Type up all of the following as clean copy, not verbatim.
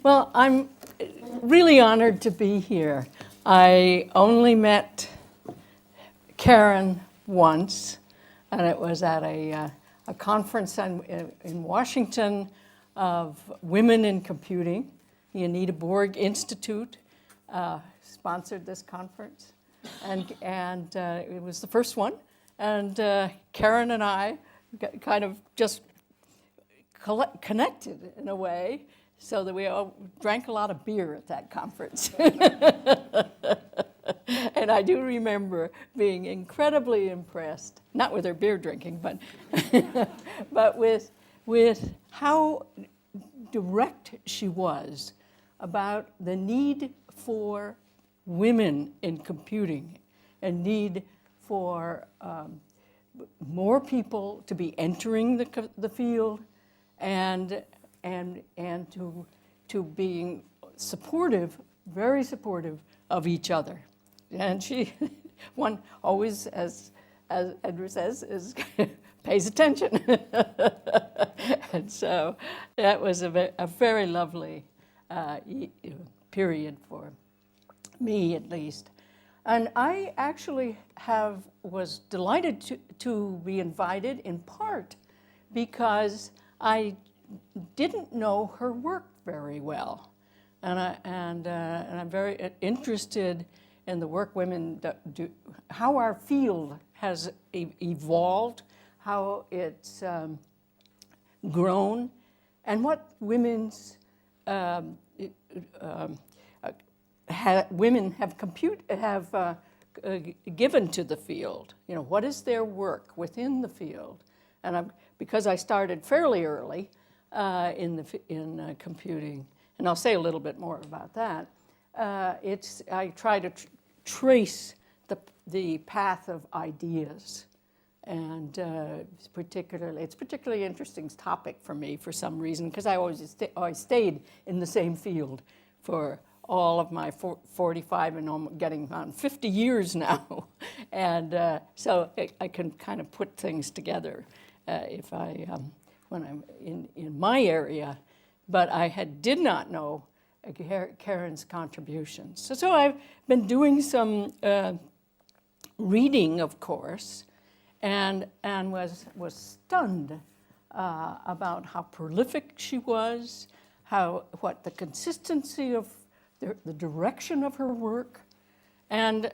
Well, I'm really honored to be here. I only met Karen once, and it was at a conference in Washington of Women in Computing. The Anita Borg Institute sponsored this conference, and it was the first one. And Karen and I kind of just connected in a way, so that we all drank a lot of beer at that conference. And I do remember being incredibly impressed, not with her beer drinking, but but with how direct she was about the need for women in computing and need for more people to be entering the field and to being supportive, very supportive of each other. And she, one always, as Edward says, pays attention. And so that was a very lovely period for me, at least. And I actually was delighted to be invited, in part because I didn't know her work very well, and I'm very interested in the work women do, how our field has evolved, how it's grown, and what women have given to the field. You know, what is their work within the field? And because I started fairly early in computing, and I'll say a little bit more about that. I try to trace the path of ideas, and it's particularly interesting topic for me for some reason, because I always stayed in the same field for all of my 45 and I'm getting on 50 years now, and so I can kind of put things together if I when I'm in my area, but I did not know Karen's contributions. So I've been doing some reading, of course, and was stunned about how prolific she was, what the consistency of the direction of her work, and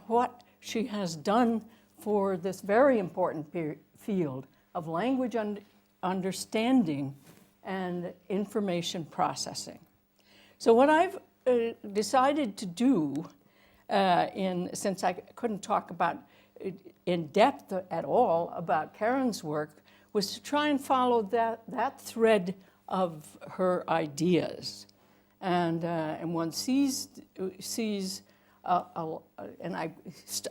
what she has done for this very important field of language understanding and information processing. So what I've decided to do, since I couldn't talk about in depth at all about Karen's work, was to try and follow that thread of her ideas, and one sees, and I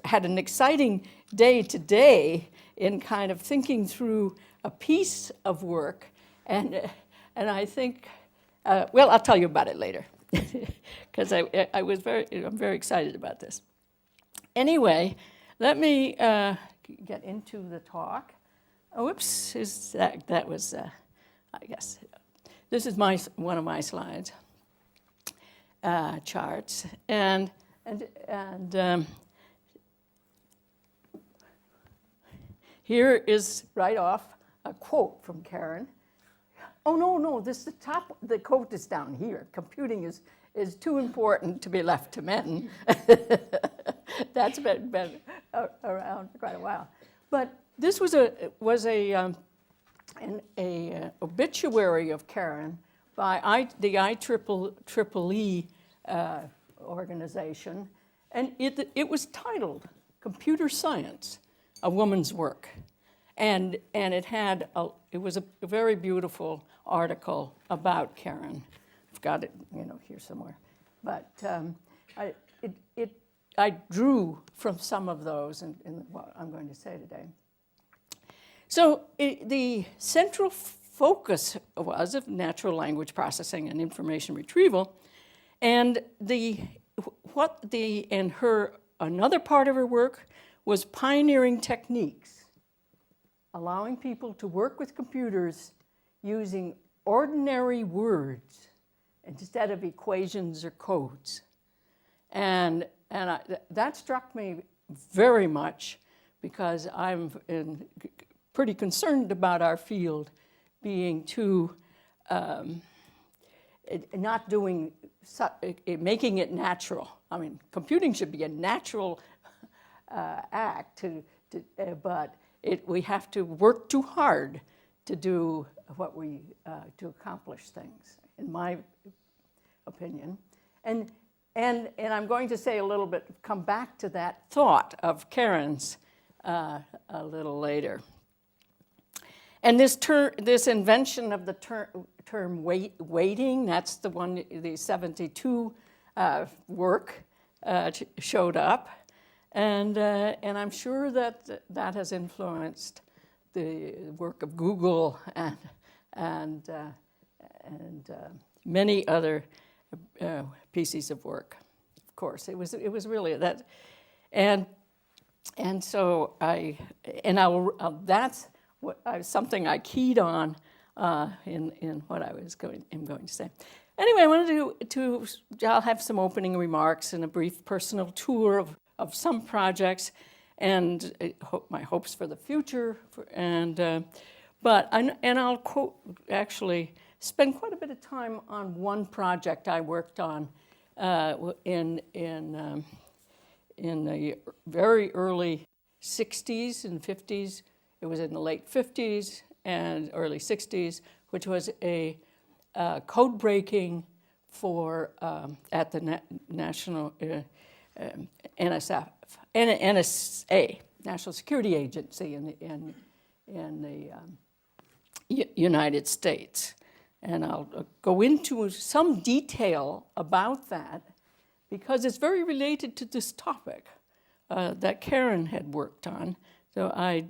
had an exciting day today in kind of thinking through a piece of work, and I think, well, I'll tell you about it later, because I'm very excited about this. Anyway, let me get into the talk. Oh, whoops! That was, I guess, this is one of my slides, charts, and here is right off a quote from Karen. Oh, no, the quote is down here. Computing is too important to be left to men. That's been around for quite a while. But this was an obituary of Karen by the IEEE organization, and it was titled "Computer Science: A Woman's Work." And it was a very beautiful article about Karen. I've got it, here somewhere. But I drew from some of those in what I'm going to say today. So the central focus was of natural language processing and information retrieval, and another part of her work was pioneering techniques, allowing people to work with computers using ordinary words instead of equations or codes. And that struck me very much because I'm pretty concerned about our field being too, not doing, making it natural. I mean, computing should be a natural act, but we have to work too hard to do what to accomplish things, in my opinion. And I'm going to say a little bit, come back to that thought of Karen's a little later. And this invention of the term weighting, that's the one, the 72 work showed up. And I'm sure that has influenced the work of Google and many other pieces of work. Of course, it was really that, and so that's something I keyed on in what I'm going to say. Anyway, I wanted I'll have some opening remarks and a brief personal tour of some projects, and my hopes for the future, but I'll actually spend quite a bit of time on one project I worked on in the very early 60s and 50s. It was in the late 50s and early 60s, which was a code breaking for at the National NSA, National Security Agency in the United States. And I'll go into some detail about that because it's very related to this topic that Karen had worked on. So I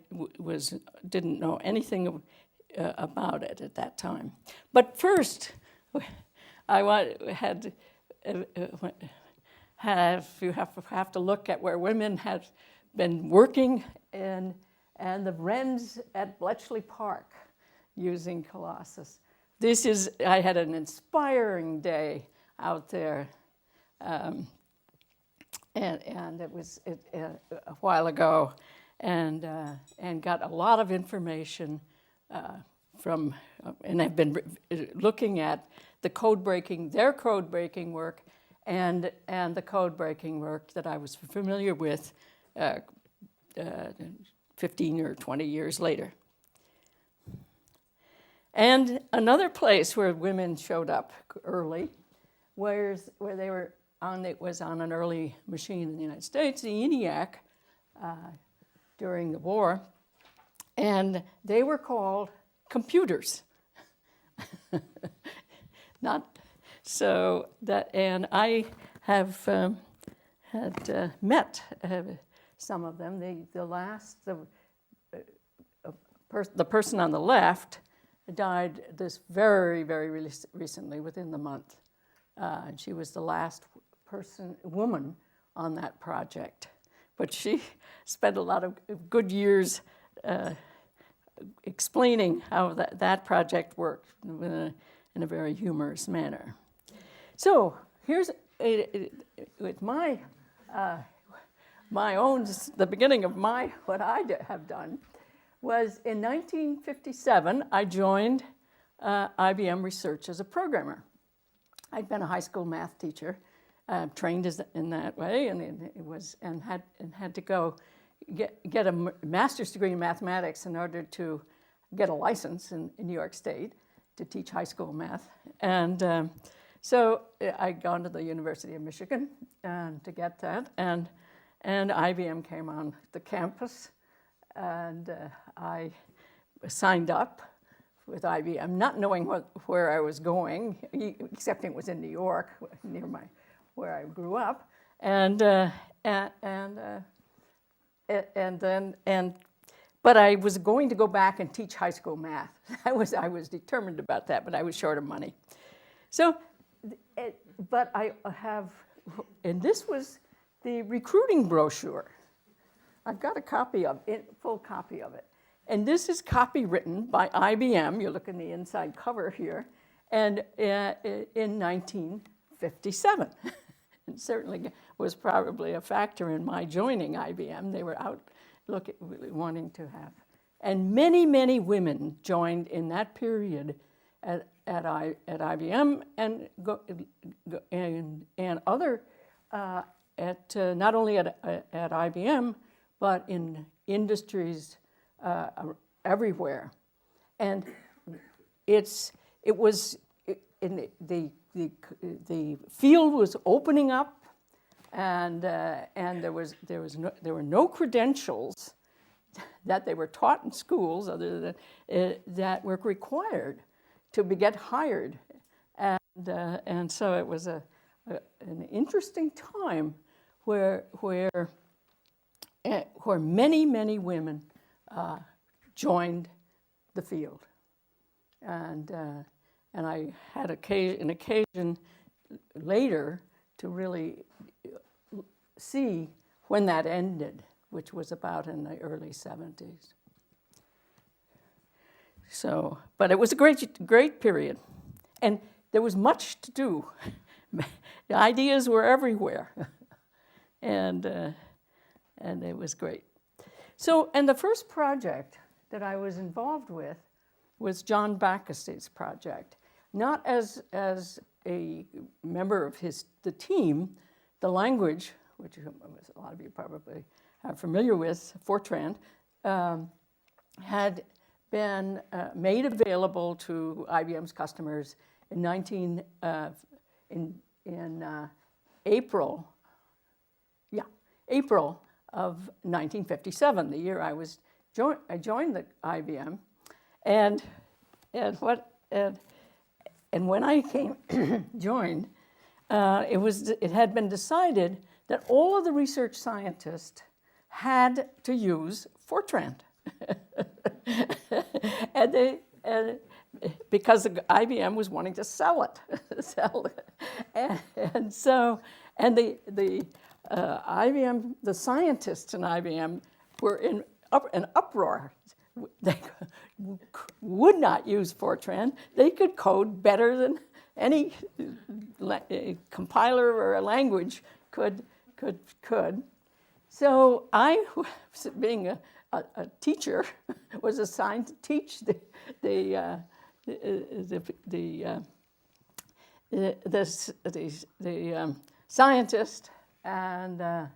didn't know anything about it at that time. But first, you have to look at where women had been working and the wrens at Bletchley Park using Colossus. I had an inspiring day out there, and it was a while ago, and got a lot of information and I've been looking at their code breaking work, and the code breaking work that I was familiar with 15 or 20 years later. And another place where women showed up early, where they were was on an early machine in the United States, the ENIAC, during the war, and they were called computers. Not so that, and I have had met some of them. The person on the left died very, very recently, within the month. And she was the last woman on that project. But she spent a lot of good years explaining how that project worked in a very humorous manner. So here's with my own, the beginning of what I have done was in 1957, I joined IBM Research as a programmer. I'd been a high school math teacher, trained in that way, and had to go get a master's degree in mathematics in order to get a license in New York State to teach high school math. And so I'd gone to the University of Michigan to get that, and IBM came on the campus, and I signed up with IBM, not knowing where I was going, except it was in New York, near where I grew up, but I was going to go back and teach high school math. I was determined about that, but I was short of money. So, and this was the recruiting brochure I've got a copy of it, full copy of it. And this is copywritten by IBM. You look in the inside cover here, and in 1957. It certainly was probably a factor in my joining IBM. They were out wanting to have. And many, many women joined in that period at IBM and other, not only at IBM, but in industries everywhere. And the field was opening up, and there were no credentials that they were taught in schools other than that were required to get hired, and so it was an interesting time where many women joined the field, and I had an occasion later to really see when that ended, which was about in the early 70s. So, but it was a great period, and there was much to do. The ideas were everywhere, and it was great. So, and the first project that I was involved with was John Backus's project, not as a member of the team. The language, which a lot of you probably are familiar with, Fortran, had been made available to IBM's customers in April of 1957, the year I joined the IBM, and when I joined, it had been decided that all of the research scientists had to use Fortran. Because IBM was wanting to sell it, and so the IBM, the scientists in IBM were in an uproar. They would not use Fortran. They could code better than any compiler or a language could. So I, being a teacher, was assigned to teach the scientist, and I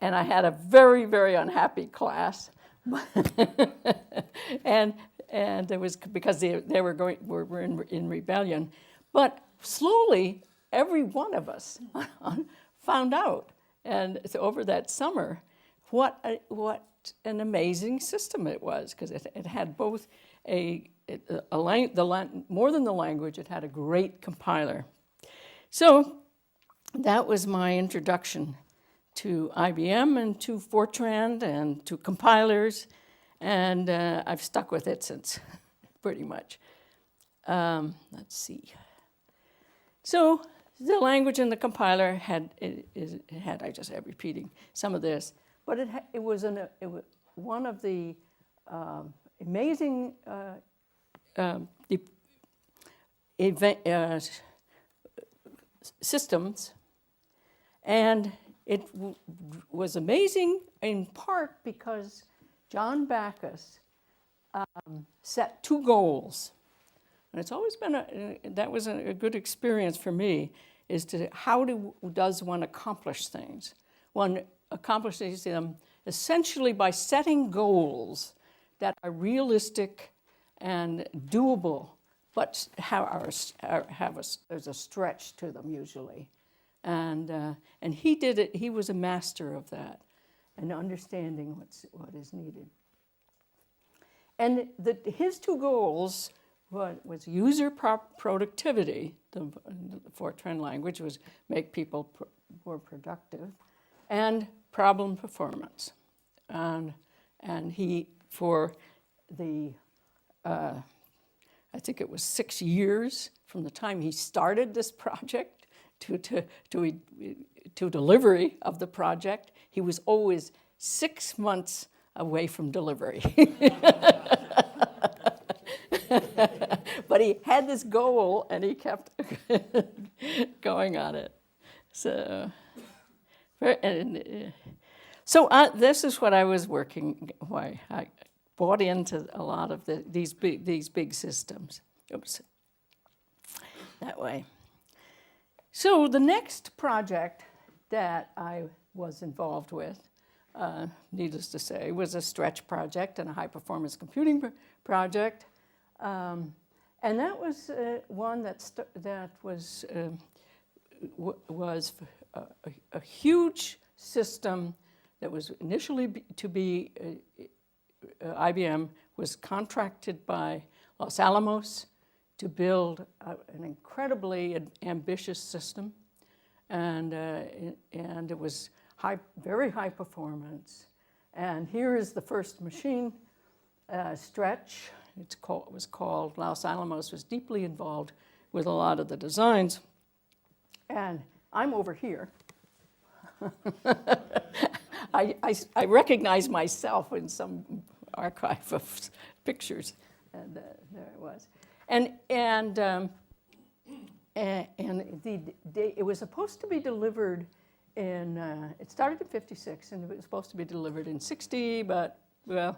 had a very, very unhappy class, and it was because they were in rebellion, but slowly every one of us found out, and so over that summer, what an amazing system it was, because it had both more than the language, it had a great compiler. So that was my introduction to IBM and to Fortran and to compilers, and I've stuck with it since, pretty much. Let's see. So the language and the compiler had I just am repeating some of this, but it was one of the amazing systems, and it was amazing in part because John Backus set two goals, and it's always been that was a good experience for me, is to how does one accomplish things? One accomplishes them essentially by setting goals that are realistic and doable, but there's a stretch to them usually, and he did it. He was a master of that, and understanding what is needed. And his two goals was user productivity. The Fortran language was make people more productive, and problem performance. And he, for the I think it was 6 years from the time he started this project to delivery of the project. He was always 6 months away from delivery. But he had this goal, and he kept going on it. So, this is what I was working. Why I bought into a lot of these big systems. Oops. That way. So the next project that I was involved with, needless to say, was a stretch project and a high-performance computing project. And that was one that was a huge system that was initially to be, IBM was contracted by Los Alamos to build an incredibly ambitious system, and it was very high performance. And here is the first machine, Stretch. It was called. Los Alamos was deeply involved with a lot of the designs, and I'm over here. I recognize myself in some archive of pictures, and there it was. And it was supposed to be delivered in. It started in '56, and it was supposed to be delivered in '60, but well,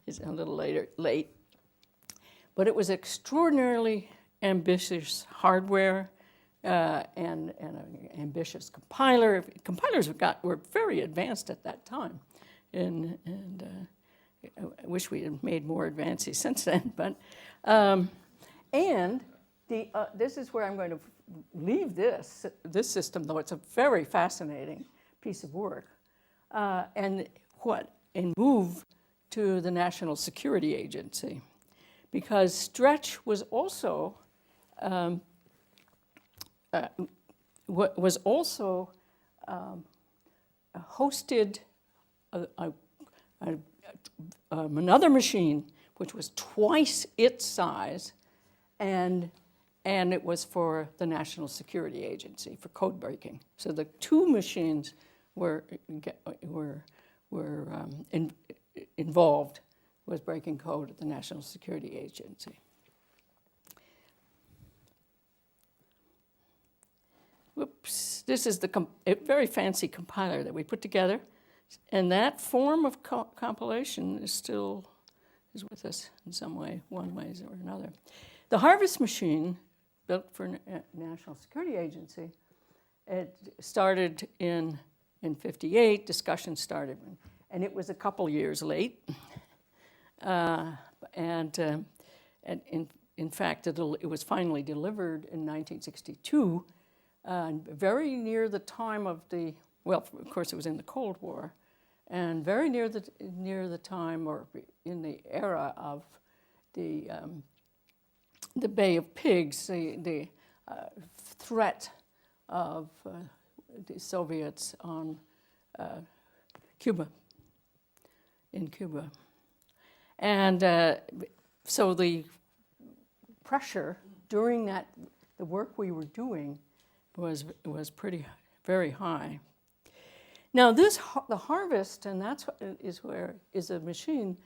it's a little late. But it was extraordinarily ambitious hardware and an ambitious compiler. Compilers were very advanced at that time, and I wish we had made more advances since then. But this is where I'm going to leave this system, though it's a very fascinating piece of work, and move to the National Security Agency, because Stretch was also hosted another machine which was twice its size, and it was for the National Security Agency for code breaking. So the two machines were involved with breaking code at the National Security Agency. Whoops! This is a very fancy compiler that we put together, and that form of compilation is with us in some way, one way or another. The Harvest machine, built for National Security Agency, it started in '58. Discussion started, and it was a couple years late. In fact, it was finally delivered in 1962, very near the time of of course it was in the Cold War, and very near the time, or in the era of the Bay of Pigs, the threat of the Soviets on Cuba, in Cuba. And so the pressure during the work we were doing was very high. Now the Harvest, and is a machine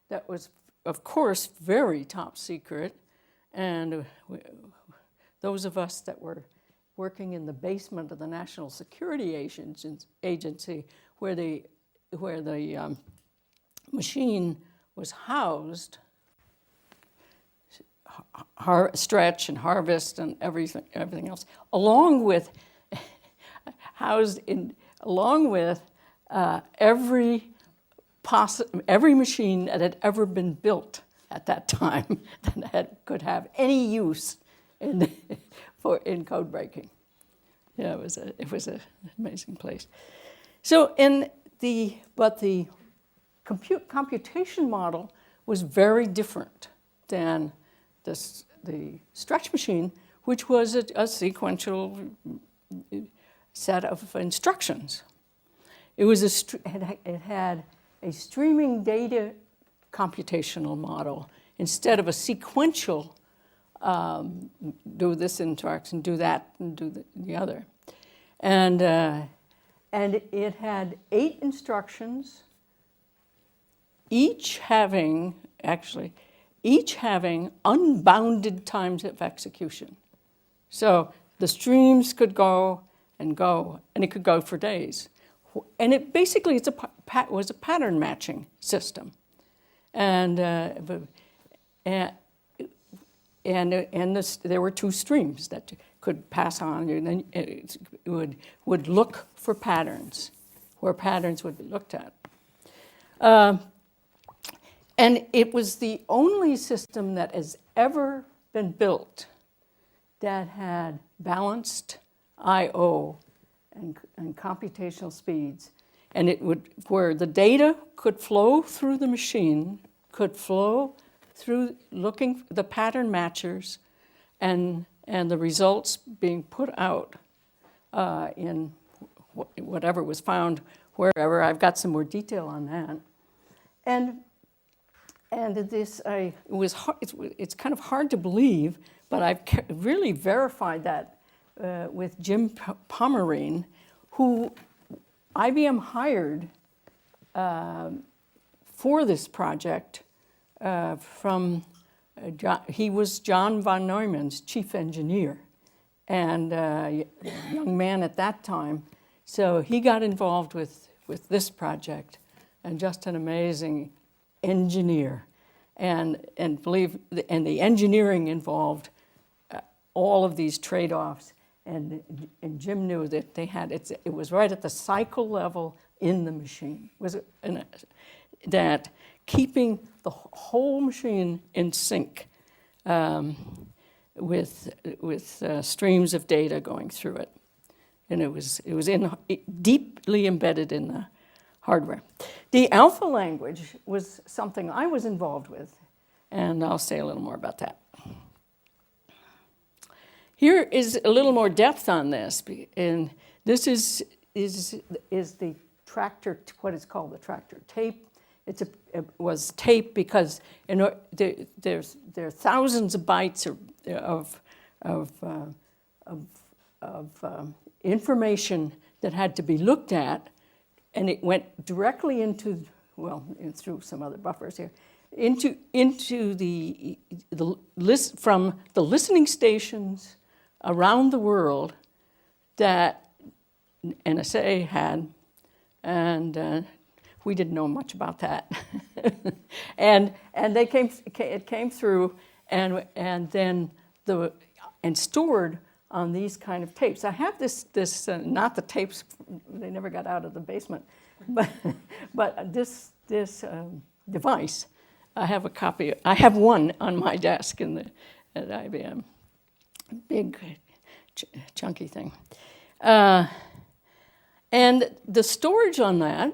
that was, of course, very top secret, and those of us that were working in the basement of the National Security Agency, where the machine was housed, Stretch and Harvest and everything else, along with every machine that had ever been built at that time that could have any use in code breaking. Yeah, it was an amazing place. So the computation model was very different than the Stretch machine, which was a sequential set of instructions. It had a streaming data computational model instead of a sequential do this instruction, do that, and do the other. And it had 8 instructions, each having unbounded times of execution. So the streams could go, and it could go for days. And it basically was a pattern matching system. And there were 2 streams that could pass on, and then it would look for patterns, where patterns would be looked at. And it was the only system that has ever been built that had balanced I/O and computational speeds, and where the data could flow through the machine, could flow through looking the pattern matchers, and the results being put out in whatever was found wherever. I've got some more detail on that, and this it's kind of hard to believe, but I've really verified that with Jim Pomerine, who IBM hired for this project he was John von Neumann's chief engineer, and a young man at that time. So he got involved with this project, and just an amazing engineer, and the engineering involved all of these trade-offs, and Jim knew that it was right at the cycle level in the machine, that keeping the whole machine in sync with streams of data going through it, and it was deeply embedded in the hardware. The alpha language was something I was involved with, and I'll say a little more about that. Here is a little more depth on this, and this is the tractor, what is called the tractor tape. It was tape because there are thousands of bytes of information that had to be looked at, and it went directly into, through some other buffers here, into the list from the listening stations around the world that NSA had, and we didn't know much about that. and it came through, and then stored on these kind of tapes. I have this not the tapes, they never got out of the basement, but this device. I have a copy. I have one on my desk at IBM. Big, chunky thing. And the storage on that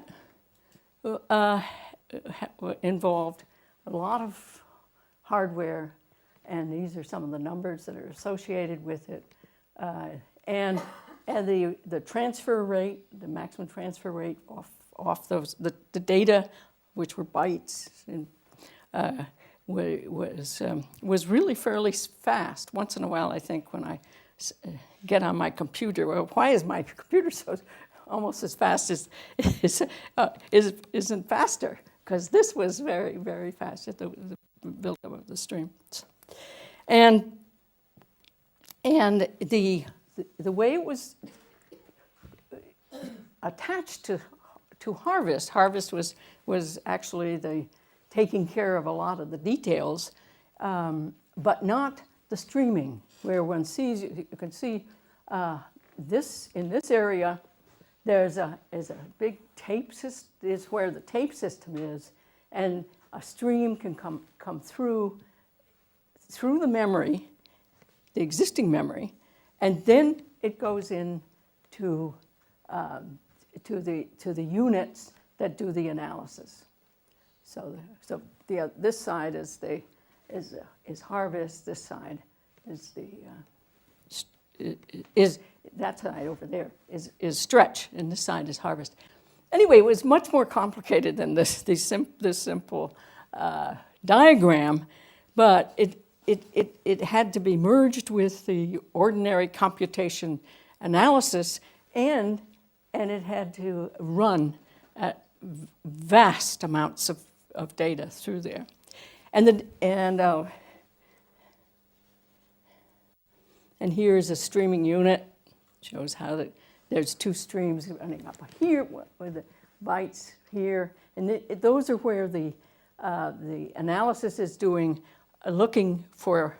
involved a lot of hardware, and these are some of the numbers that are associated with it. And the transfer rate, the maximum transfer rate off those, the data, which were bytes, and, was really fairly fast. Once in a while, I think, when I get on my computer, well, why is my computer so almost as fast as isn't faster? Because this was very, very fast at the build-up of the stream. And the way it was attached to Harvest was actually the taking care of a lot of the details, but not the streaming, where one sees, you can see this in this area, is a big tape system, is where the tape system is, and a stream can come through the memory, the existing memory, and then it goes in to the units that do the analysis. So this side is Harvest. This side is that side over there is Stretch, and this side is Harvest. Anyway, it was much more complicated than this simple diagram, but it had to be merged with the ordinary computation analysis, and it had to run at vast amounts of data through there. And here's a streaming unit. Shows how there's two streams running up here with the bytes here, and those are where the analysis is doing, looking for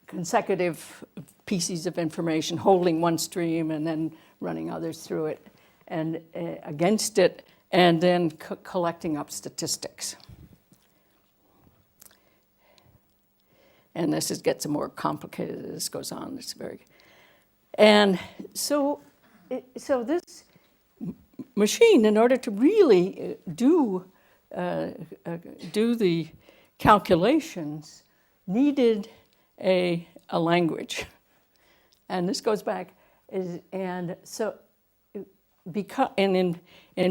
consecutive pieces of information, holding one stream and then running others through it and against it, and then collecting up statistics. And this gets more complicated as this goes on. It's and so this machine, in order to really do the calculations, needed a language, and this goes back in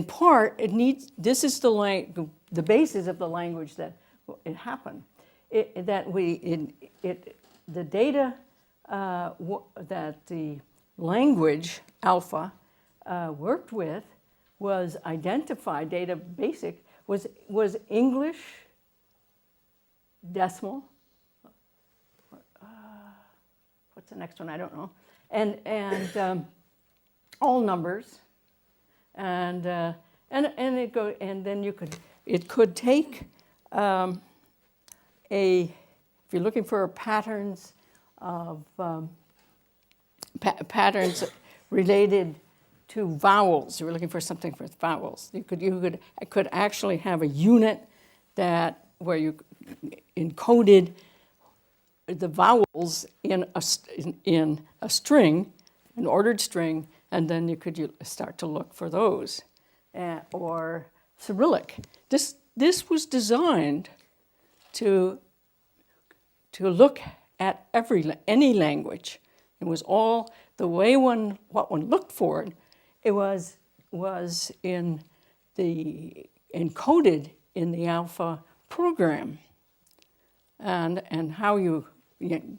part it needs. This is the basis of the language that it happened. The data that the language alpha worked with was identified. Data basic was English, decimal. What's the next one? I don't know. And all numbers, and then it could take. If you're looking for patterns of patterns related to vowels, you're looking for something for vowels. You could actually have a unit where you encoded the vowels in a string, an ordered string, and then you could start to look for those, or Cyrillic. This was designed to look at any language. It was all the way what one looked for it. It was encoded in the alpha program, and how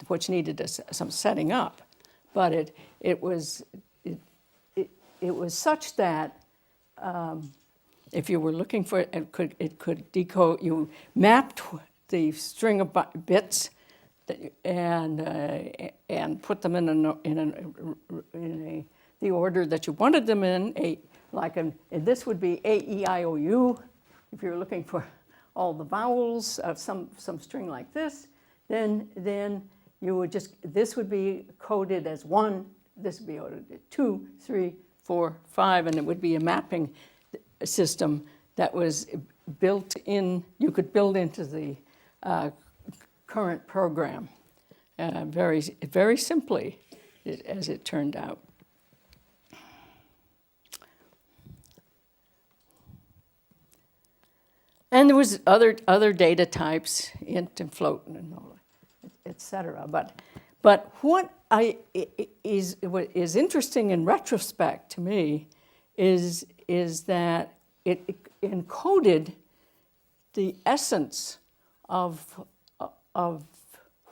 which needed some setting up, but it was such that. If you were looking for it, it could decode. You mapped the string of bits and put them in the order that you wanted them in. And this would be A, E, I, O, U. If you're looking for all the vowels of some string like this, then you would this would be coded as 1. This would be coded as 2, 3, 4, 5, and it would be a mapping system that was built in. You could build into the current program very, very simply, as it turned out. And there was other data types, int and float and all, etc. But what is interesting in retrospect to me is that it encoded the essence of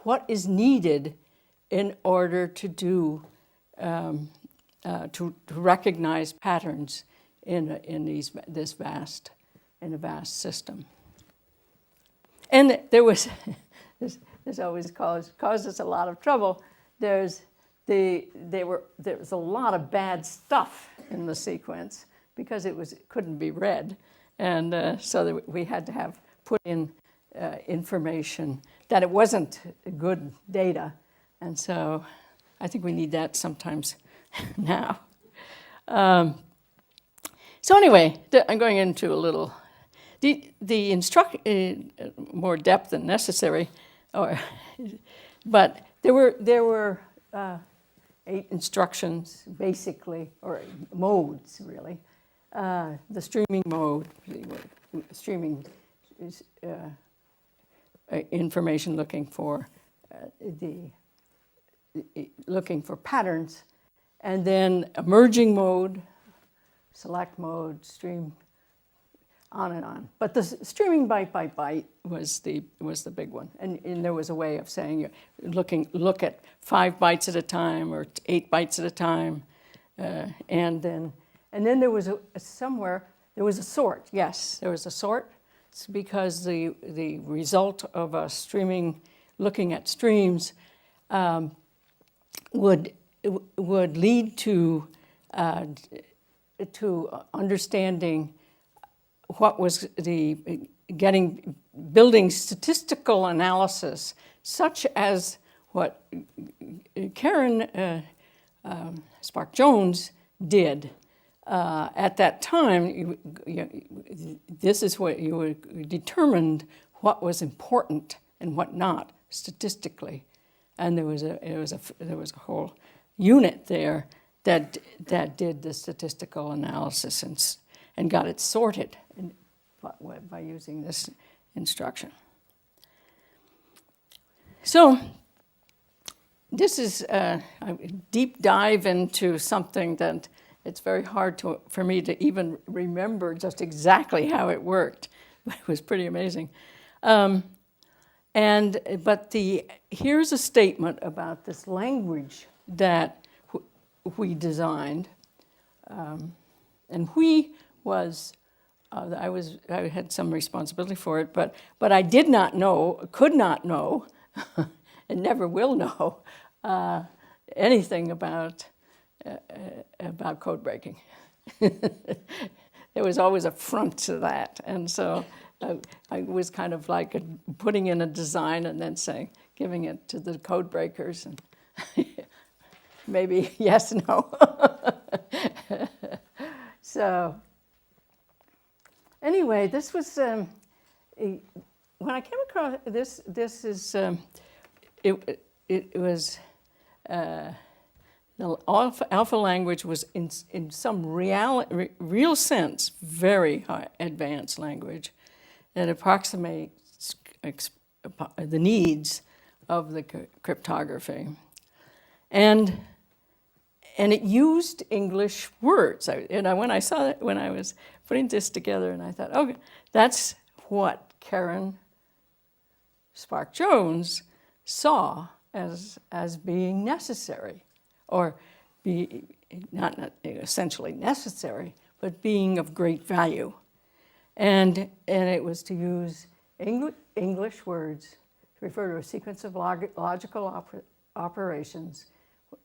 what is needed in order to do to recognize patterns in a vast system. And there was this always caused us a lot of trouble. There was a lot of bad stuff in the sequence because it couldn't be read, and so we had to put in information that it wasn't good data, and so I think we need that sometimes now. So anyway, I'm going into a little more depth than necessary, but there were 8 instructions basically, or modes really. The streaming mode, streaming information looking for patterns, and then emerging mode, select mode, stream, on and on. But the streaming byte by byte was the big one, and there was a way of saying look at 5 bytes at a time or 8 bytes at a time, and then there was there was a sort. Yes, there was a sort. It's because the result of a looking at streams would lead to understanding what was building statistical analysis, such as what Karen Sparck Jones did at that time. This is what you determined what was important and what not statistically, and there was a whole unit there that did the statistical analysis and got it sorted by using this instruction. So this is a deep dive into something that it's very hard for me to even remember just exactly how it worked, but it was pretty amazing. Here's a statement about this language that we designed, and we was I had some responsibility for it, but I did not know, could not know, and never will know anything about code breaking. There was always a front to that, and so I was kind of like putting in a design and then giving it to the code breakers, and maybe yes, no. So anyway, this was when I came across this. This is it was the alpha language was in some real sense very high advanced language that approximates the needs of the cryptography, and it used English words. When I saw it, when I was putting this together, and I thought, okay, that's what Karen Sparck Jones saw as being necessary, or not essentially necessary, but being of great value. And it was to use English words to refer to a sequence of logical operations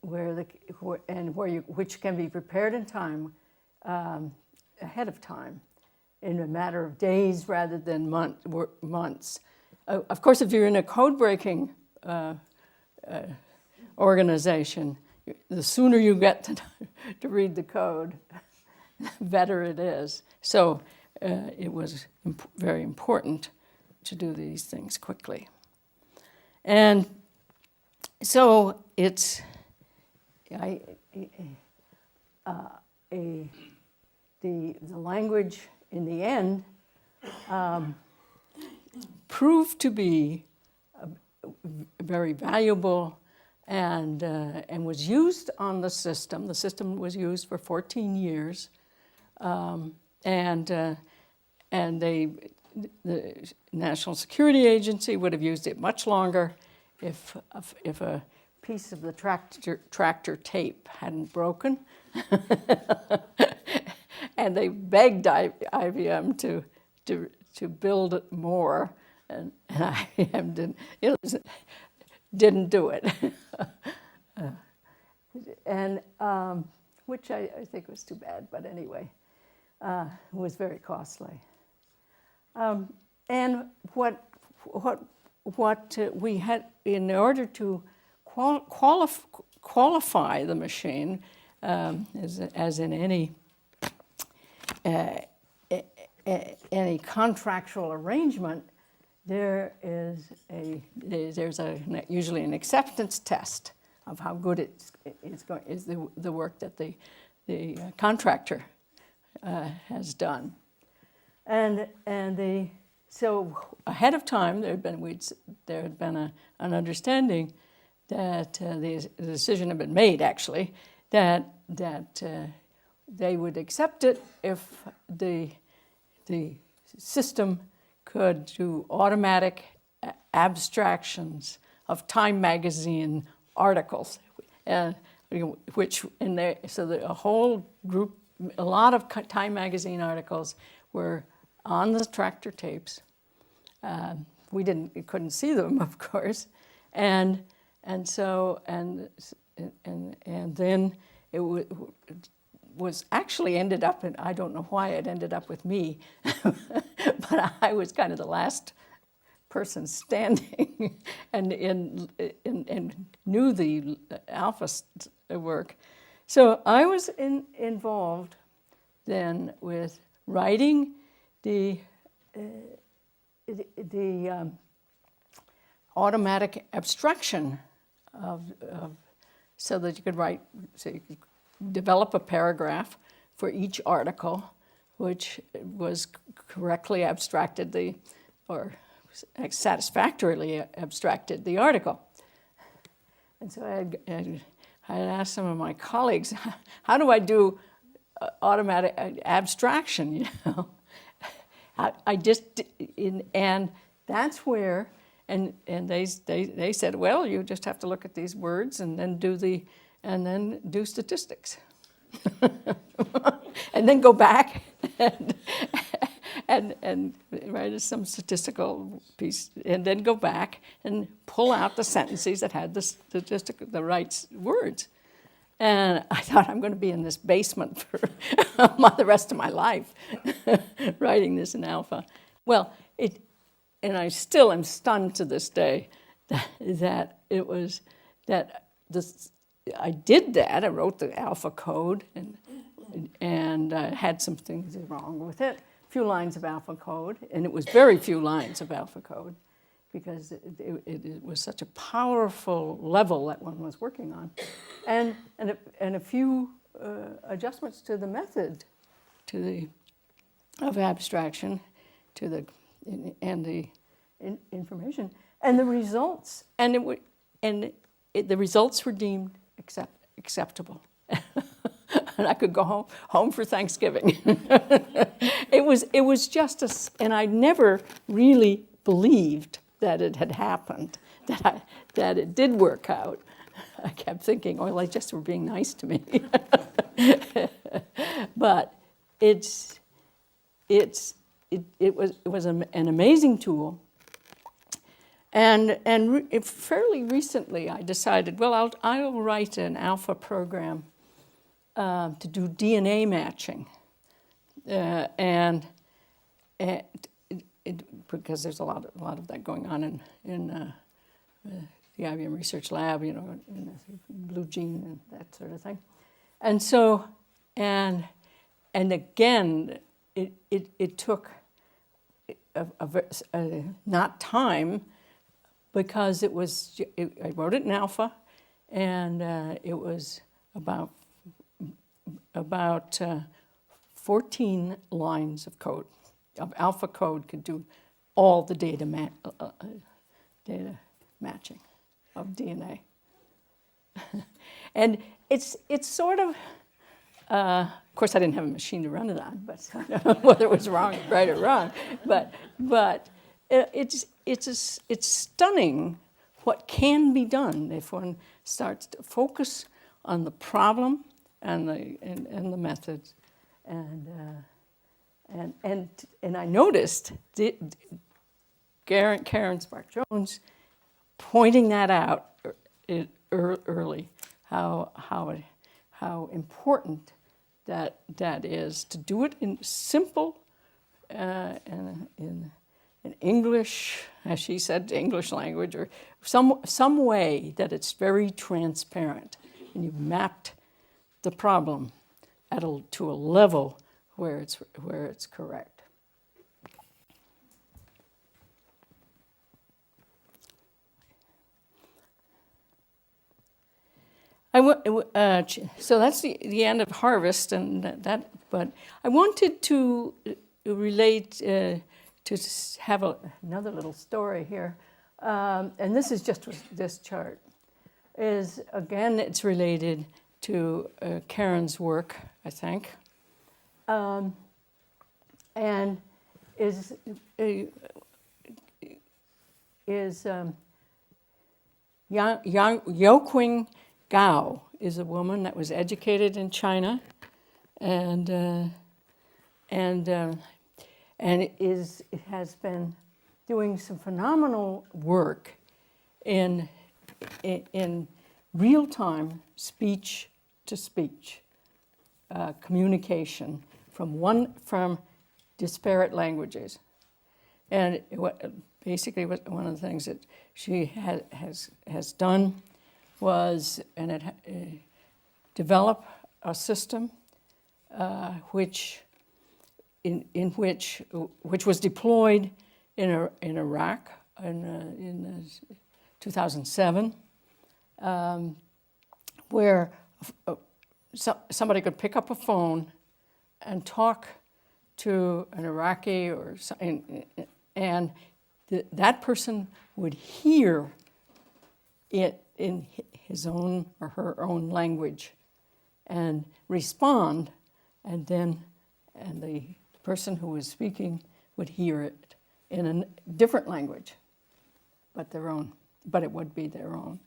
which can be prepared in time, ahead of time, in a matter of days rather than months. Of course, if you're in a code-breaking organization, the sooner you get to read the code, the better it is. So it was very important to do these things quickly. And so it's the language in the end proved to be very valuable and was used on the system. The system was used for 14 years, and the National Security Agency would have used it much longer if a piece of the tractor tape hadn't broken. And they begged IBM to build it more, and IBM didn't do it, and which I think was too bad. But anyway, it was very costly. And what we had in order to qualify the machine, as in any contractual arrangement, there's usually an acceptance test of how good is the work that the contractor has done, so ahead of time there had been an understanding that the decision had been made actually that they would accept it if the system could do automatic abstractions of Time magazine articles, which in there, so that a whole group, a lot of Time magazine articles were on the tractor tapes. We couldn't see them, of course, and then it was actually ended up in, I don't know why it ended up with me, but I was kind of the last person standing and knew the alpha work. So I was involved then with writing the automatic abstraction so that you could write, so you could develop a paragraph for each article, which was correctly abstracted or satisfactorily abstracted the article. And so I had asked some of my colleagues, how do I do automatic abstraction, you know? And that's where, and they said, well, you just have to look at these words and then do statistics. And then go back and write some statistical piece, and then go back and pull out the sentences that had the right words. And I thought, I'm going to be in this basement for the rest of my life, writing this in alpha. Well, and I still am stunned to this day that I did that. I wrote the alpha code and had some things wrong with it. A few lines of alpha code, and it was very few lines of alpha code, because it was such a powerful level that one was working on, and a few adjustments to the method of abstraction and the information, and the results, the results were deemed acceptable. And I could go home for Thanksgiving. It was just and I never really believed that it had happened, that it did work out. I kept thinking, oh, they just were being nice to me. But it was an amazing tool. And fairly recently, I decided, well, I'll write an alpha program to do DNA matching, because there's a lot of that going on in the IBM Research Lab, you know, in the Blue Gene and that sort of thing. And so, and again, it took not time, because I wrote it in alpha, and it was about 14 lines of code. Of alpha code could do all the data matching of DNA. And it's sort of course I didn't have a machine to run it on, but I don't know whether it was right or wrong. But it's stunning what can be done if one starts to focus on the problem and the methods, and I noticed Karen Sparck Jones pointing that out early, how important that is to do it in simple and in English, as she said, English language, or some way that it's very transparent, and you've mapped the problem to a level where it's correct. So that's the end of harvest, and that. But I wanted to relate to have another little story here, and this is just this chart. Again, it's related to Karen's work, I think, and is Yoqing Gao is a woman that was educated in China, and it has been doing some phenomenal work in real-time speech-to-speech communication from disparate languages. And basically one of the things that she has done was develop a system which was deployed in Iraq in 2007, where somebody could pick up a phone and talk to an Iraqi and that person would hear it in his own or her own language and respond, and the person who was speaking would hear it in a different language, but it would be their own.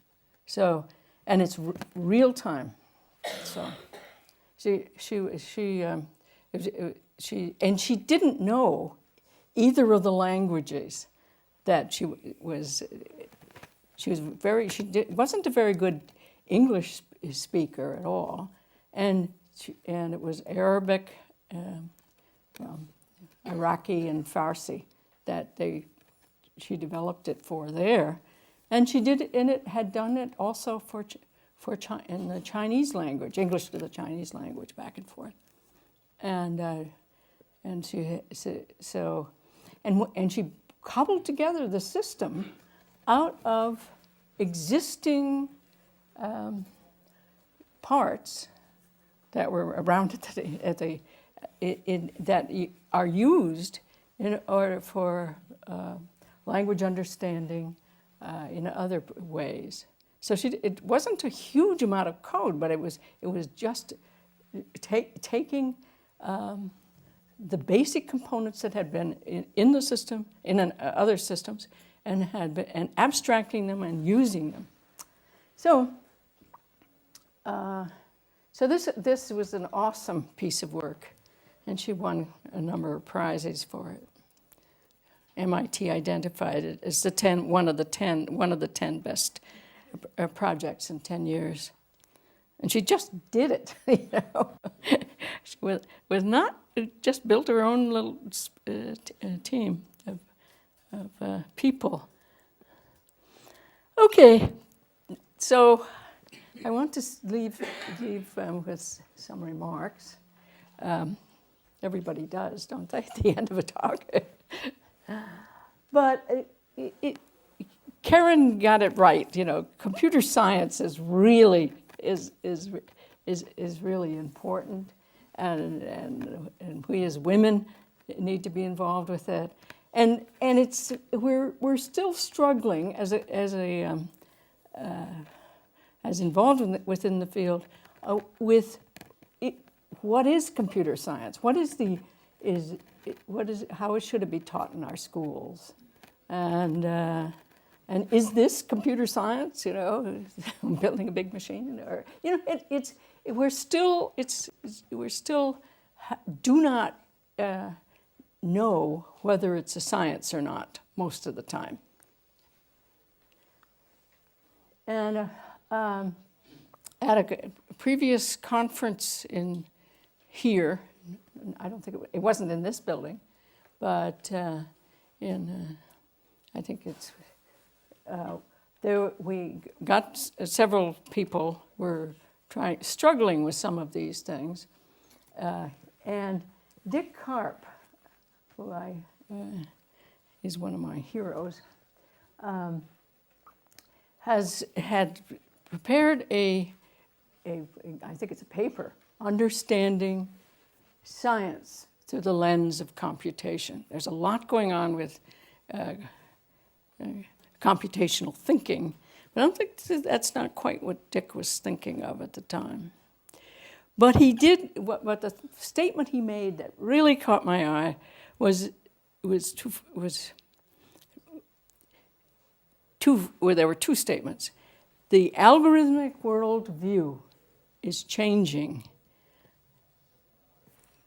So, and it's real time. So, she didn't know either of the languages that she wasn't a very good English speaker at all, and it was Arabic, Iraqi, and Farsi that she developed it for there, and it had done it also in the Chinese language, English to the Chinese language, back and forth, and she cobbled together the system out of existing parts that were around that are used in order for language understanding in other ways. So it wasn't a huge amount of code, but it was just taking the basic components that had been in the system, in other systems, and abstracting them and using them. So, this was an awesome piece of work, and she won a number of prizes for it. MIT identified it as one of the 10 best projects in 10 years, and she just did it, with not just built her own little team of people. Okay, so I want to leave with some remarks. Everybody does, don't they, at the end of a talk? But Karen got it right. Computer science is really really important, and we as women need to be involved with it. And we're still struggling as involved within the field with what is computer science? How should it be taught in our schools? And is this computer science? Building a big machine, or we still do not know whether it's a science or not most of the time. And at a previous conference here, I don't think it wasn't in this building, but I think it's there. We got several people were struggling with some of these things, and Dick Karp, who is one of my heroes, had prepared I think it's a paper, Understanding Science Through the Lens of Computation. There's a lot going on with computational thinking, but I don't think that's not quite what Dick was thinking of at the time. But he did, what the statement he made that really caught my eye was where there were two statements. The algorithmic worldview is changing.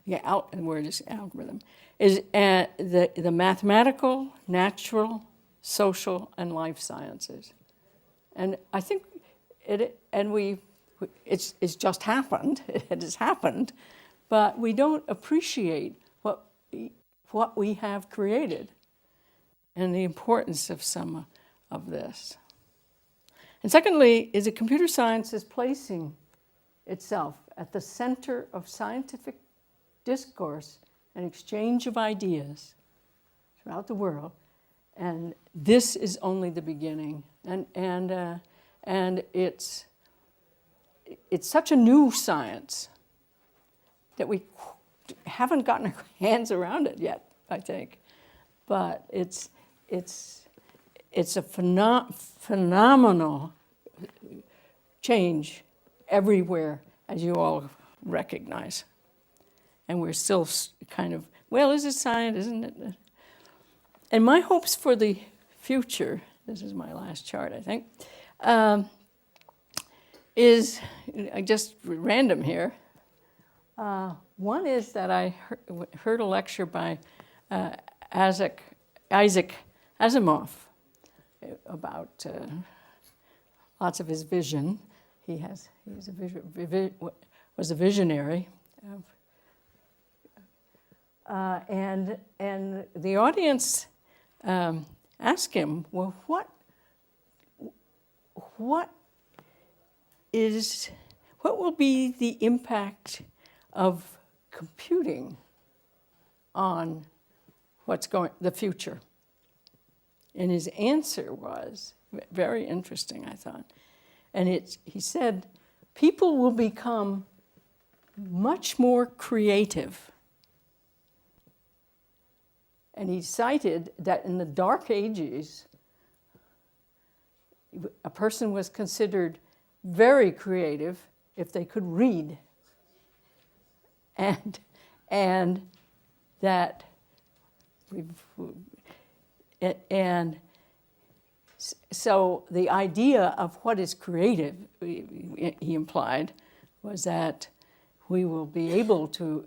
Yeah, the word is algorithm. Is the mathematical, natural, social, and life sciences, and I think it's just happened. It has happened, but we don't appreciate what we have created, and the importance of some of this. And secondly, is that computer science is placing itself at the center of scientific discourse and exchange of ideas throughout the world, and this is only the beginning. And it's such a new science that we haven't gotten our hands around it yet, I think. But it's a phenomenal change everywhere, as you all recognize. And we're still kind of, well, is it science, isn't it? And my hopes for the future, this is my last chart, I think, is just random here. One is that I heard a lecture by Isaac Asimov about lots of his vision. He was a visionary. And the audience asked him, well, what will be the impact of computing on the future? And his answer was very interesting, I thought. And he said, people will become much more creative. And he cited that in the Dark Ages, a person was considered very creative if they could read. And that so the idea of what is creative, he implied, was that we will be able to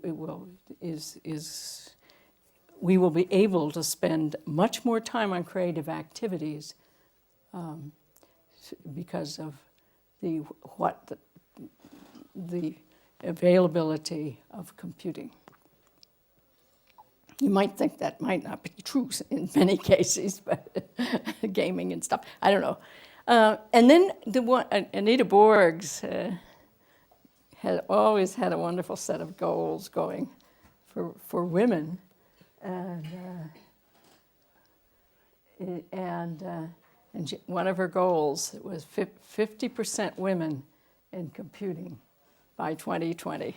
we will be able to spend much more time on creative activities because of the availability of computing. You might think that might not be true in many cases, but gaming and stuff, I don't know. And then Anita Borgs had always had a wonderful set of goals going for women, and one of her goals was 50% women in computing by 2020.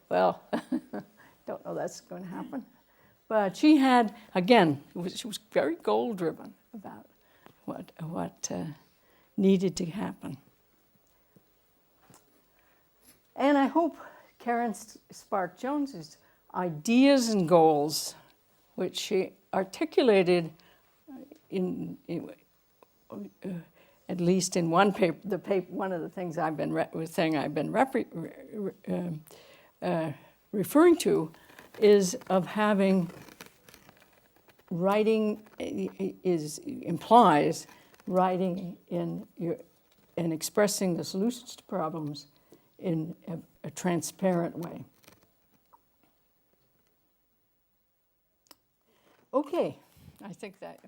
Well, don't know that's going to happen. But she had, again, she was very goal-driven about what needed to happen. And I hope Karen Sparck Jones's ideas and goals, which she articulated at least in one paper, one of the things I've been referring to, is of having writing implies writing and expressing the solutions to problems in a transparent way. Okay, I think that.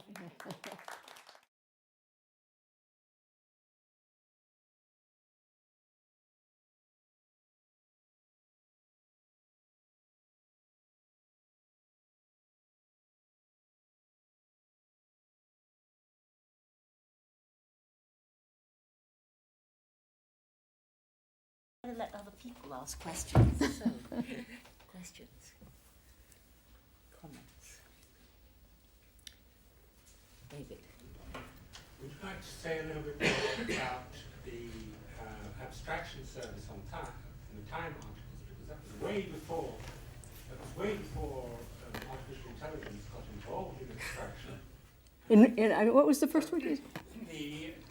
I'm going to let other people ask questions. So, questions, comments. David. Would you like to say a little bit more about the abstraction service on time, in the time articles, because that was way before artificial intelligence got involved in abstraction. What was the first word? The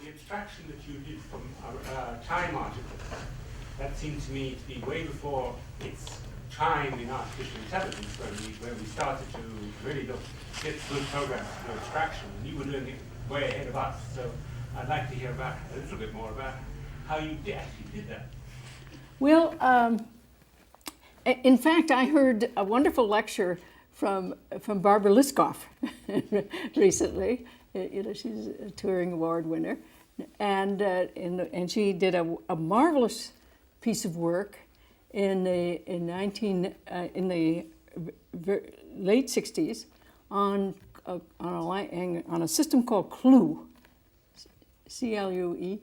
abstraction that you did from a Time article, that seemed to me to be way before its time in artificial intelligence, when we started to really get good programs through abstraction. And you were doing it way ahead of us, so I'd like to hear about a little bit more about how you actually did that. Well, in fact, I heard a wonderful lecture from Barbara Liskov recently. She's a Turing Award winner, and she did a marvelous piece of work in the late '60s on a system called CLUE, CLUE,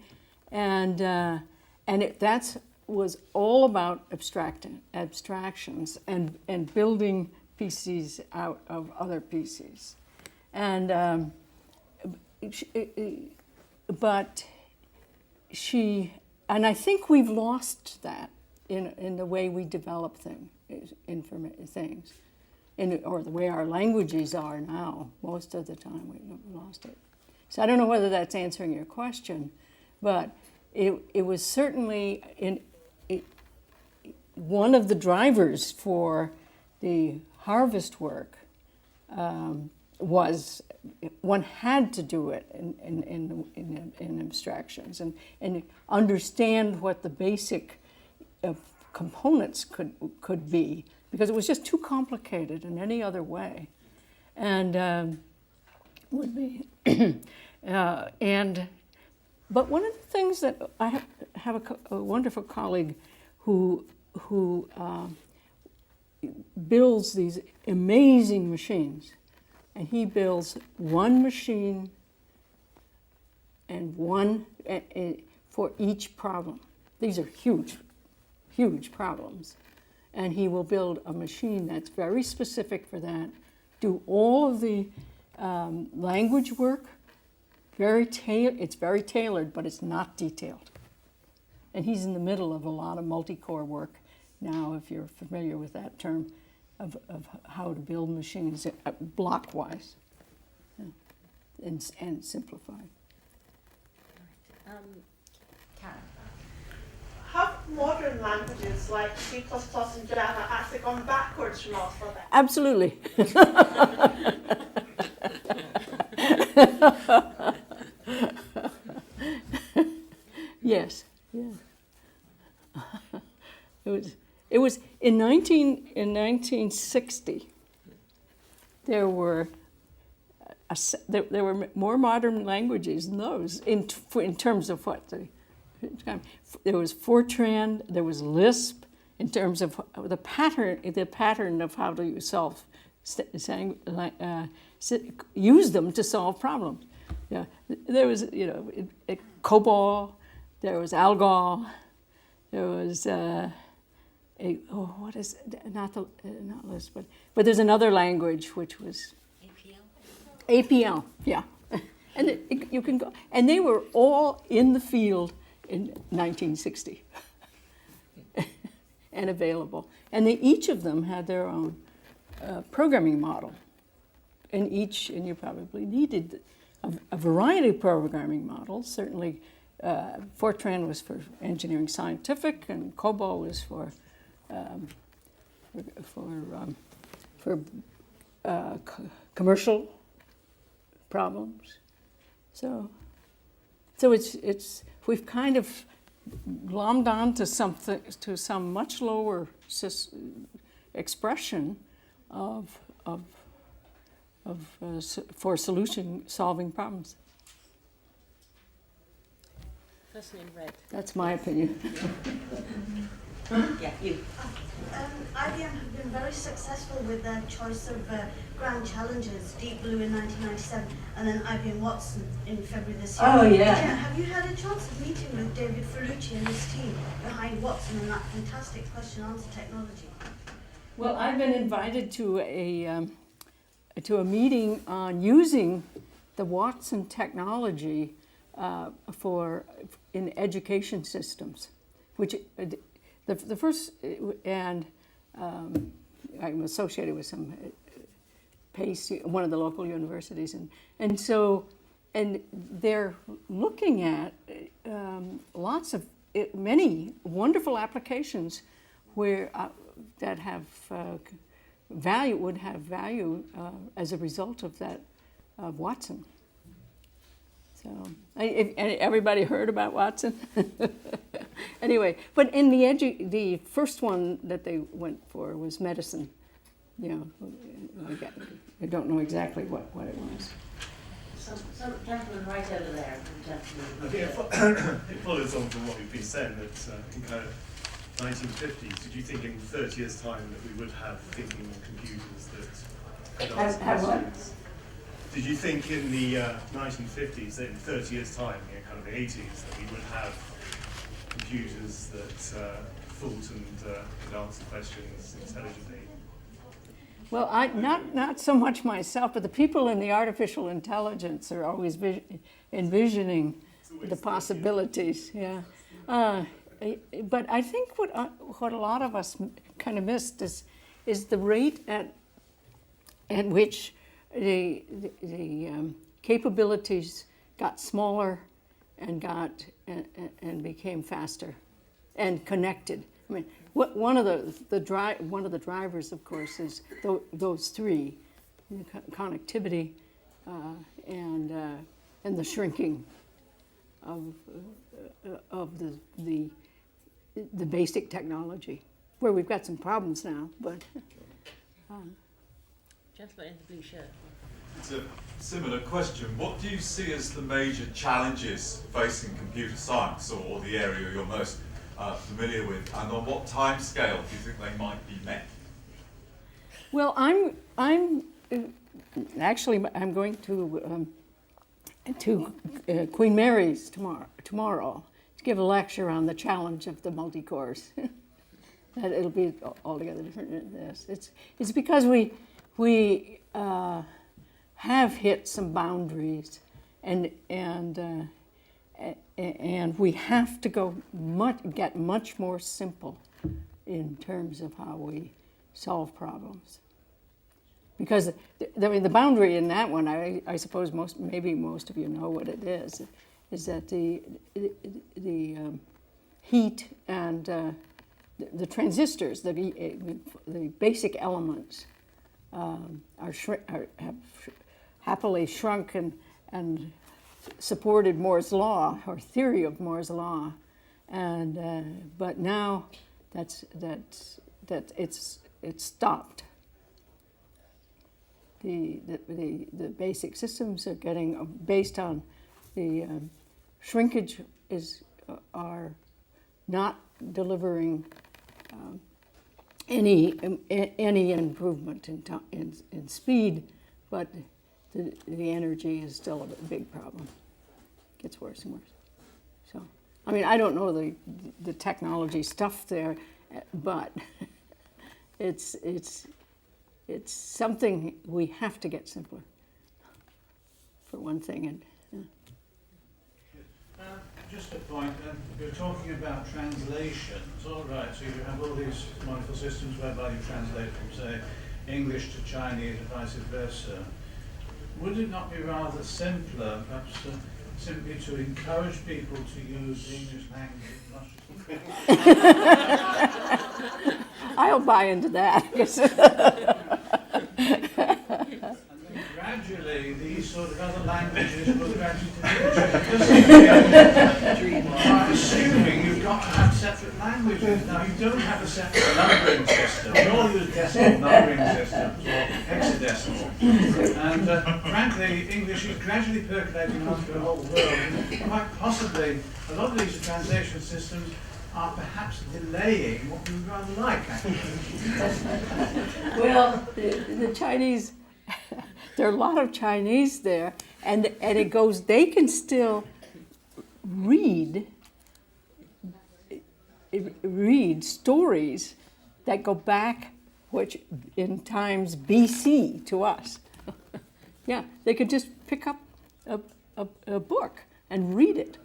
and that was all about abstractions and building PCs out of other PCs, and I think we've lost that in the way we develop things, or the way our languages are now. Most of the time we've lost it. So I don't know whether that's answering your question, but it was certainly one of the drivers for the Harvest work. Was one had to do it in abstractions and understand what the basic components could be, because it was just too complicated in any other way, and would be. But one of the things that I have a wonderful colleague who builds these amazing machines, and he builds one machine and one for each problem. These are huge, huge problems. And he will build a machine that's very specific for that, do all of the language work, it's very tailored, but it's not detailed. And he's in the middle of a lot of multi-core work now, if you're familiar with that term, of how to build machines block-wise, and simplified. Karen. Have modern languages like C++ and Java actually gone backwards from alphabet? Absolutely. Yes. Yeah. It was in 1960. There were more modern languages than those in terms of what there was Fortran, there was Lisp in terms of the pattern of how do you use them to solve problems. Yeah, there was COBOL, there was ALGOL, there was not Lisp, but there's another language which was APL, yeah, and you can go, and they were all in the field in 1960 and available, and each of them had their own programming model, and you probably needed a variety of programming models. Certainly, Fortran was for engineering scientific, and COBOL was for commercial problems. So it's we've kind of glommed on to some much lower expression for solving problems. Person in red. That's my opinion. Yeah, you. IBM have been very successful with their choice of grand challenges, Deep Blue in 1997, and then IBM Watson in February this year. Oh, yeah. Have you had a chance of meeting with David Ferrucci and his team behind Watson and that fantastic question-answer technology? Well, I've been invited to a meeting on using the Watson technology in education systems, which the first, and I'm associated with some Pace, one of the local universities, and so they're looking at many wonderful applications where that have would have value as a result of that of Watson. So, everybody heard about Watson? Anyway, but in the first one that they went for was medicine. I don't know exactly what it was. Some gentleman right over there, and gentleman. I think it follows on from what we've been saying, that in kind of 1950s, did you think in 30 years' time that we would have thinking computers that could answer questions? Did you think in the 1950s that in 30 years' time, kind of the 80s, that we would have computers that thought and could answer questions intelligently? Well, not so much myself, but the people in the artificial intelligence are always envisioning the possibilities. Yeah, but I think what a lot of us kind of missed is the rate at which the capabilities got smaller and became faster and connected. I mean, one of the drivers, of course, is those three: connectivity and the shrinking of the basic technology, where we've got some problems now. But Gentleman in the blue shirt. It's a similar question. What do you see as the major challenges facing computer science, or the area you're most familiar with, and on what time scale do you think they might be met? Well, I'm going to Queen Mary's tomorrow to give a lecture on the challenge of the multi-cores. That it'll be altogether different than this. It's because we have hit some boundaries, and we have to get much more simple in terms of how we solve problems. Because the boundary in that one, I suppose maybe most of you know what it is that the heat and the transistors, the basic elements, have happily shrunk and supported Moore's law, or theory of Moore's law, but now it's stopped. The basic systems are getting based on the shrinkage are not delivering any improvement in speed, but the energy is still a big problem. It gets worse and worse. So, I mean, I don't know the technology stuff there, but it's something we have to get simpler, for one thing. And just a point, you're talking about translations, all right, so you have all these wonderful systems whereby you translate from, say, English to Chinese and vice versa. Would it not be rather simpler, perhaps, simply to encourage people to use the English language? I'll buy into that. And then gradually, these sort of other languages will gradually I'm assuming you've got to have separate languages. Now, you don't have a separate numbering system. We all use decimal numbering systems, or hexadecimal. And frankly, English is gradually percolating onto the whole world. And quite possibly, a lot of these translation systems are perhaps delaying what we would rather like, actually. Well, the Chinese, there are a lot of Chinese there, and it goes, they can still read stories that go back in times BC to us. Yeah, they could just pick up a book and read it.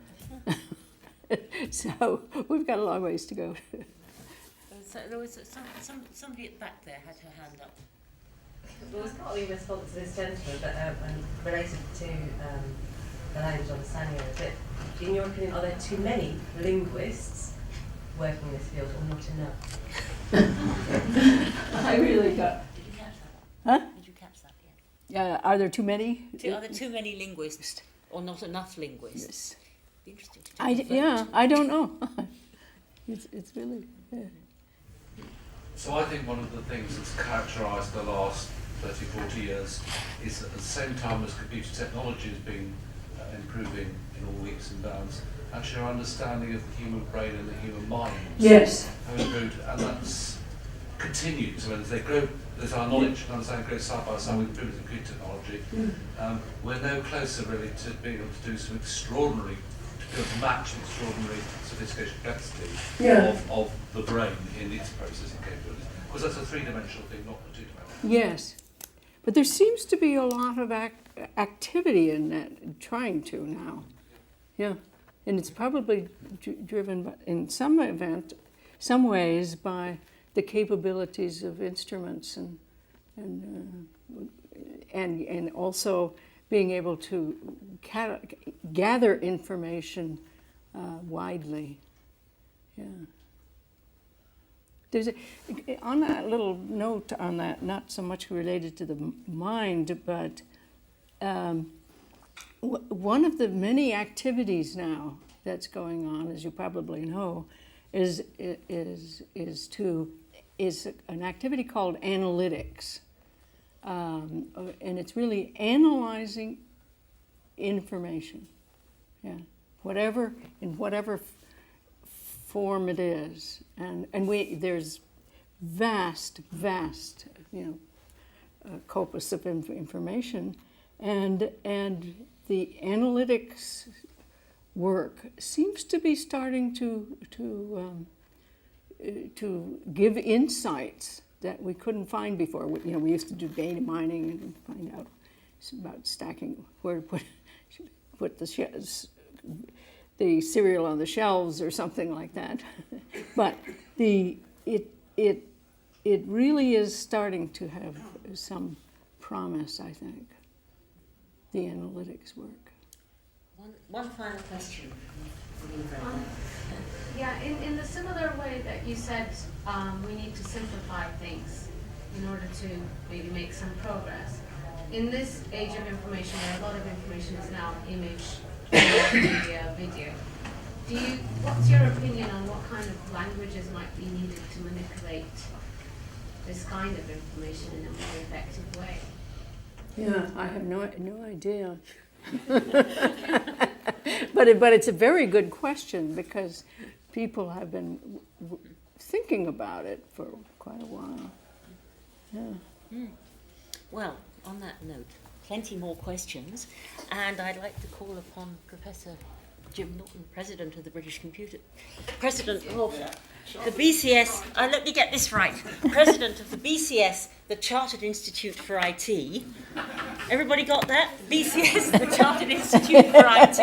So we've got a long ways to go. So there was somebody at the back there had her hand up. Well, it's partly in response to this gentleman, but and related to the language on the Sanyo. But in your opinion, are there too many linguists working in this field, or not enough? I really got. Did you catch that? Huh? Did you catch that? Yeah. Are there too many? Are there too many linguists or not enough linguists? Yes. Be interesting to take a vote. I don't know. it's really. Yeah. So I think one of the things that's characterised the last 30, 40 years is that at the same time as computer technology has been improving in all leaps and bounds, actually our understanding of the human brain and the human mind Yes. have improved, and that's continued. So as they grow, as our knowledge and understanding grows side by side with improvements in computer technology, we're no closer really to being able to do some extraordinary, to be able to match the extraordinary sophistication complexity of the brain in its processing capabilities. Because that's a three-dimensional thing, not a two-dimensional. Yes, but there seems to be a lot of activity in that, trying to now. Yeah, and it's probably driven by, in some ways by the capabilities of instruments and also being able to gather information widely. Yeah. There's on that little note on that, not so much related to the mind, but one of the many activities now that's going on, as you probably know, is an activity called analytics, and it's really analyzing information, in whatever form it is, and there's vast corpus of information, and the analytics work seems to be starting to give insights that we couldn't find before. We used to do data mining and find out about stacking, where to put the cereal on the shelves or something like that. But it really is starting to have some promise, I think, the analytics work. One final question. Yeah, in the similar way that you said we need to simplify things in order to maybe make some progress. In this age of information, where a lot of information is now image, media, video, what's your opinion on what kind of languages might be needed to manipulate this kind of information in a more effective way? Yeah, I have no idea. But it's a very good question, because people have been thinking about it for quite a while. Yeah. Well, on that note, plenty more questions, and I'd like to call upon Professor Jim Norton, President of the British Computer, President of the BCS, let me get this right, President of the BCS, the Chartered Institute for IT. Everybody got that? BCS, the Chartered Institute for IT,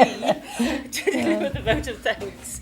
to deliver the vote of thanks.